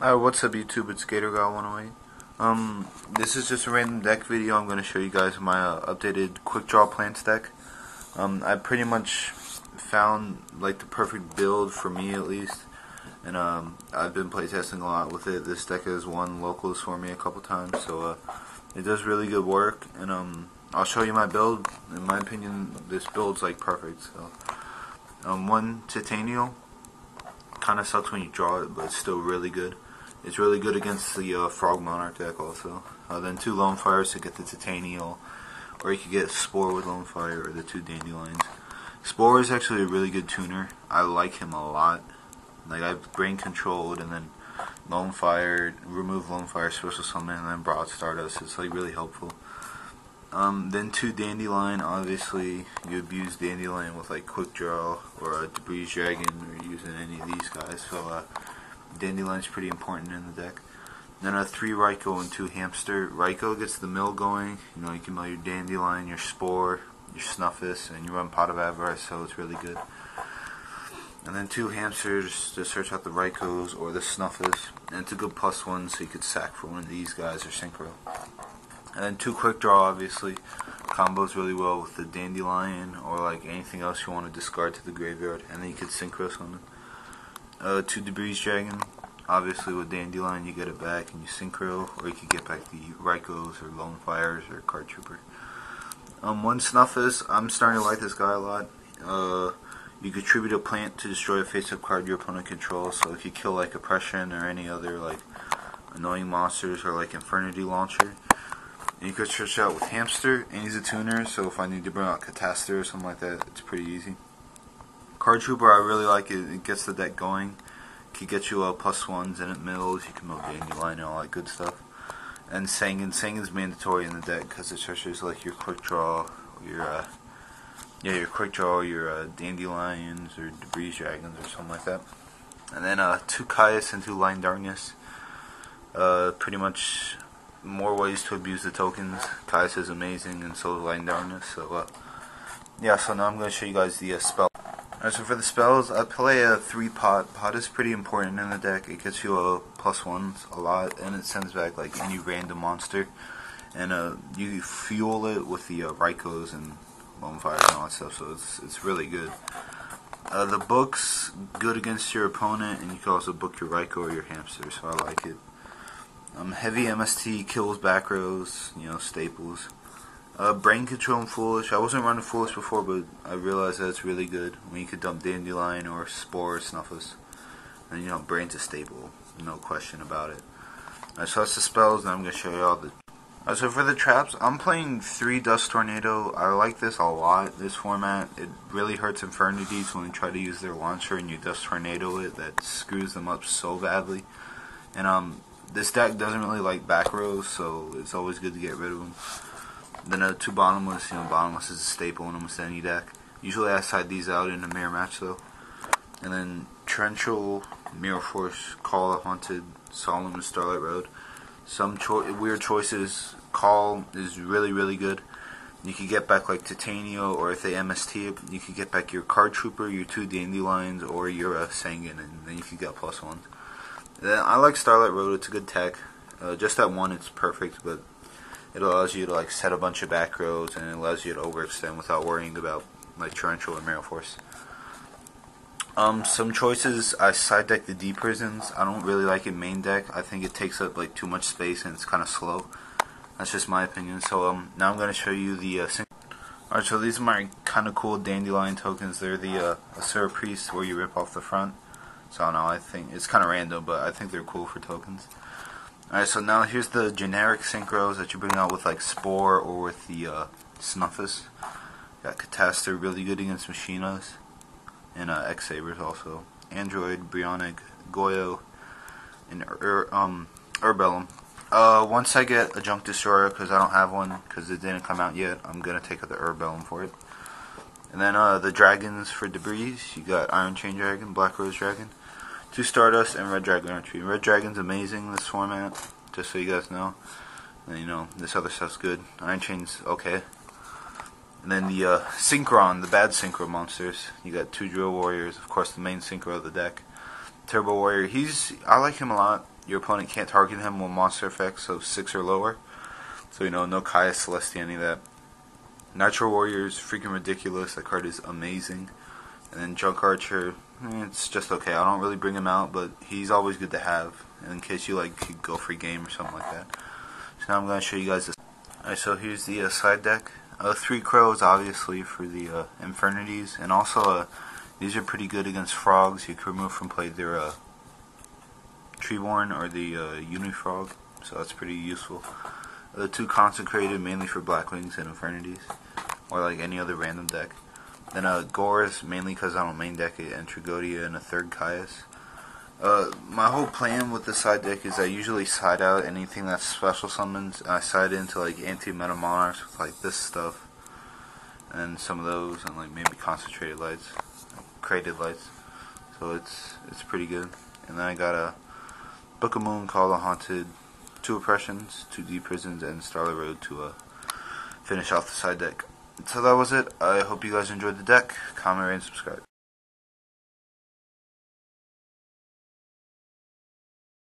What's up YouTube, it's GatorGuy108. This is just a random deck video. I'm going to show you guys my updated quick draw plants deck. I pretty much found like the perfect build for me at least, and I've been playtesting a lot with it. This deck has won locals for me a couple times, so it does really good work, and I'll show you my build. In my opinion, this build's like perfect. So one Titanial, kind of sucks when you draw it, but it's still really good. It's really good against the Frog Monarch deck also. Then two Lone Fires to get the Titanial, or you could get Spore with Lone Fire, or the two Dandelions. Spore is actually a really good tuner. I like him a lot. Like, I've Brain Controlled, and then Lone Fire, remove Lone Fire, Special Summon, and then Broad Stardust. It's like really helpful. Then two Dandelion. Obviously, you abuse Dandelion with like Quick Draw or a Debris Dragon, or using any of these guys. So Dandelion's pretty important in the deck. Then a 3 Raikou and 2 Hamster. Raikou gets the mill going. You know, you can mill your Dandelion, your Spore, your Snuffus, and you run Pot of Avarice, so it's really good. And then 2 Hamsters to search out the Raikous or the Snuffus. And it's a good +1, so you could sack for one of these guys or Synchro. And then 2 Quick Draw, obviously. Combos really well with the Dandelion or like anything else you want to discard to the graveyard. And then you could Synchro summon. 2 Debris Dragon. Obviously with Dandelion you get it back and you Synchro, or you could get back the Raikous or Lone Fires or Card Trooper. 1 Snuffus. I'm starting to like this guy a lot. You contribute a plant to destroy a face-up card your opponent controls. So if you kill like Oppression or any other like annoying monsters, or like Infernity Launcher, and you could search out with Hamster, and he's a tuner, so if I need to bring out Catastor or something like that, it's pretty easy. Card Trooper, I really like it. It gets the deck going. It can get you +1s, and it mills. You can mill Dandelion and all that good stuff. And Sangan. Sangan's mandatory in the deck because it searches like your Quick Draw, your Quick Draw, your Dandelions or Debris Dragons or something like that. And then 2 Caius and 2 Line Darkness. Pretty much more ways to abuse the tokens. Caius is amazing, and so is Line Darkness. So yeah. So now I'm going to show you guys the spell. Alright, so for the spells, I play a 3 Pot. Pot is pretty important in the deck. It gets you +1s a lot, and it sends back like any random monster. And you fuel it with the Raikous and Lone Fires and all that stuff, so it's really good. The book's good against your opponent, and you can also book your Raikou or your Hamster, so I like it. Heavy MST kills back rows, you know, staples. Brain Control and Foolish. I wasn't running Foolish before, but I realized that it's really good when you could dump Dandelion or Spore or Snuffus. And you know, Brain's a staple, no question about it. Alright, so that's the spells, and I'm going to show you all the... Alright, so for the traps, I'm playing 3 Dust Tornado. I like this a lot, this format. It really hurts Infernities when they try to use their launcher and you Dust Tornado it. That screws them up so badly. And this deck doesn't really like back rows, so it's always good to get rid of them. Then 2 Bottomless. You know, Bottomless is a staple in almost any deck. Usually I side these out in a mirror match though. And then Torrential, Mirror Force, Call, Haunted, Solemn, and Starlight Road. Some weird choices. Call is really good. You could get back like Titanial, or if they MST it, you could get back your Card Trooper, your 2 Dandelions, or your Sangan, and then you could get +1. Then I like Starlight Road. It's a good tech. Just that one, it's perfect, but it allows you to like set a bunch of back rows, and it allows you to overextend without worrying about like Torrential or Mirror Force. Some choices, I side deck the D Prisons. I don't really like it main deck. I think it takes up like too much space and it's kind of slow. That's just my opinion. So now I'm going to show you the Alright, so these are my kind of cool Dandelion tokens. They're the Asura Priest, where you rip off the front. So I don't know, I think it's kind of random, but I think they're cool for tokens. Alright, so now here's the generic Synchros that you bring out with like Spore or with the Snuffus. Got Catastor, really good against Machinas. And X-Sabers also. Android, Brionic, Goyo, and Urbellum. Once I get a Junk Destroyer, because I don't have one, because it didn't come out yet, I'm going to take out the Urbellum for it. And then the Dragons for Debris. You got Iron Chain Dragon, Black Rose Dragon, 2 Stardust, and Red Dragon Archery. Red Dragon's amazing this format, just so you guys know. And you know, this other stuff's good. Iron Chain's okay. And then the Synchron, the bad Synchro monsters. You got 2 Drill Warriors, of course the main Synchro of the deck. Turbo Warrior, I like him a lot. your opponent can't target him with monster effects, so 6 or lower. So no Kaya, Celestia, any of that. Natural Warrior is freaking ridiculous. That card is amazing. And then Junk Archer, it's just okay. I don't really bring him out, but he's always good to have in case you could go free game or something like that. So now I'm going to show you guys this. Alright, so here's the side deck. 3 Crows, obviously, for the Infernities. And also, these are pretty good against frogs. You can remove from play their Treeborn or the Unifrog. So that's pretty useful. The 2 Consecrated, mainly for Blackwings and Infernities. Or like any other random deck. Then Gores, mainly because I don't main deck it, and Trigodia and a 3rd Caius. My whole plan with the side deck is I usually side out anything that's special summons. I side into anti-meta monarchs with this stuff, and some of those, and maybe concentrated lights, created lights. So it's pretty good. And then I got a Book of Moon, Call the Haunted, 2 Oppressions, 2 Deep Prisons, and Starlight Road to finish off the side deck. So that was it. I hope you guys enjoyed the deck. Comment, rate, and subscribe.